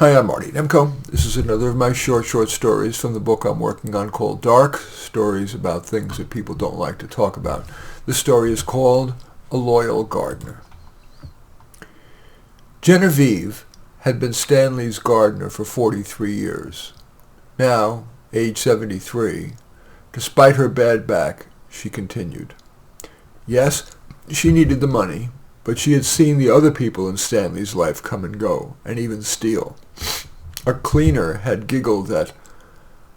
Hi, I'm Marty Nemko. This is another of my short stories from the book I'm working on called Dark, stories about things that people don't like to talk about. The story is called A Loyal Gardener. Genevieve had been Stanley's gardener for 43 years. Now, age 73, despite her bad back, she continued. Yes, she needed the money, but she had seen the other people in Stanley's life come and go, and even steal. A cleaner had giggled that,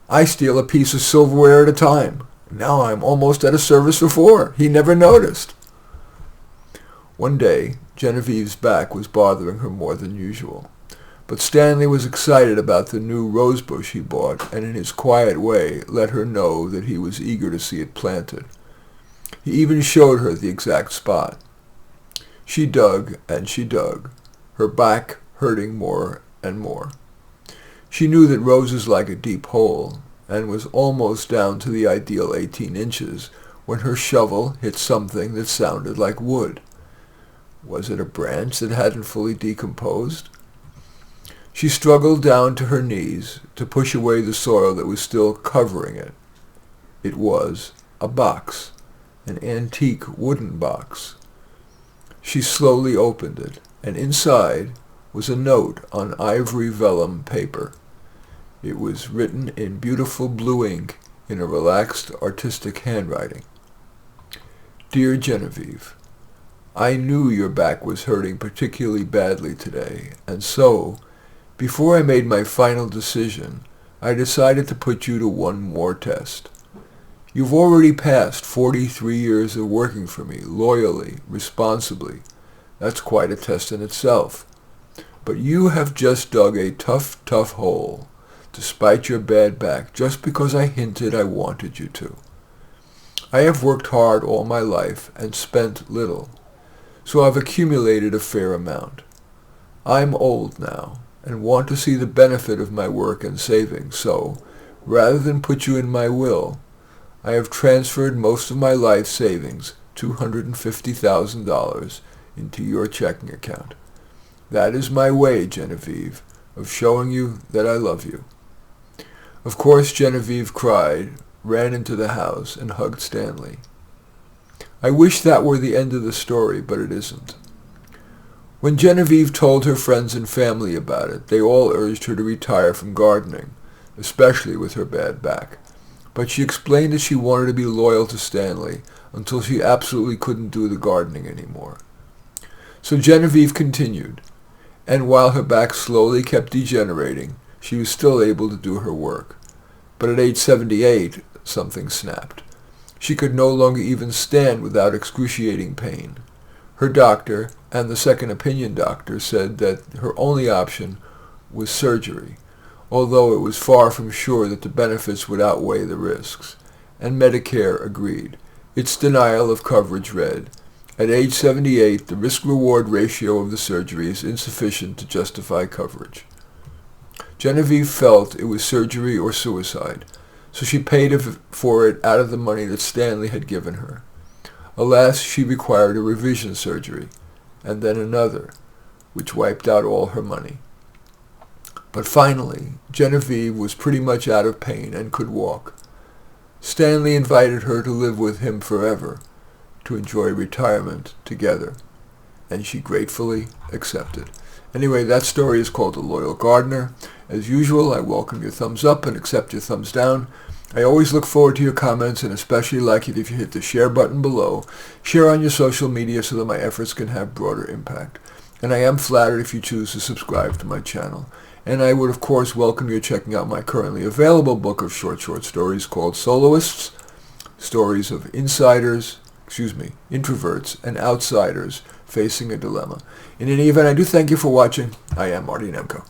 "I steal a piece of silverware at a time. Now I'm almost at a service for 4. He never noticed." One day, Genevieve's back was bothering her more than usual. But Stanley was excited about the new rosebush he bought, and in his quiet way let her know that he was eager to see it planted. He even showed her the exact spot. She dug and she dug, her back hurting more and more. She knew that roses like a deep hole, and was almost down to the ideal 18 inches when her shovel hit something that sounded like wood. Was it a branch that hadn't fully decomposed? She struggled down to her knees to push away the soil that was still covering it. It was a box, an antique wooden box. She slowly opened it, and inside was a note on ivory vellum paper. It was written in beautiful blue ink in a relaxed, artistic handwriting. Dear Genevieve, I knew your back was hurting particularly badly today, and so, before I made my final decision, I decided to put you to one more test. You've already passed 43 years of working for me, loyally, responsibly. That's quite a test in itself. But you have just dug a tough hole, despite your bad back, just because I hinted I wanted you to. I have worked hard all my life and spent little, so I've accumulated a fair amount. I'm old now and want to see the benefit of my work and savings, so, rather than put you in my will, I have transferred most of my life savings, $250,000, into your checking account. That is my way, Genevieve, of showing you that I love you." Of course, Genevieve cried, ran into the house, and hugged Stanley. I wish that were the end of the story, but it isn't. When Genevieve told her friends and family about it, they all urged her to retire from gardening, especially with her bad back. But she explained that she wanted to be loyal to Stanley until she absolutely couldn't do the gardening anymore. So Genevieve continued, and while her back slowly kept degenerating, she was still able to do her work. But at age 78, something snapped. She could no longer even stand without excruciating pain. Her doctor and the second opinion doctor said that her only option was surgery, although it was far from sure that the benefits would outweigh the risks, and Medicare agreed. Its denial of coverage read, "At age 78, the risk-reward ratio of the surgery is insufficient to justify coverage." Genevieve felt it was surgery or suicide, so she paid for it out of the money that Stanley had given her. Alas, she required a revision surgery, and then another, which wiped out all her money. But finally, Genevieve was pretty much out of pain and could walk. Stanley invited her to live with him forever, to enjoy retirement together, and she gratefully accepted. Anyway, that story is called A Loyal Gardener. As usual, I welcome your thumbs up and accept your thumbs down. I always look forward to your comments, and especially like it if you hit the share button below. Share on your social media so that my efforts can have broader impact. And I am flattered if you choose to subscribe to my channel. And I would, of course, welcome you checking out my currently available book of short stories called Soloists, stories of introverts and outsiders facing a dilemma. In any event, I do thank you for watching. I am Marty Nemko.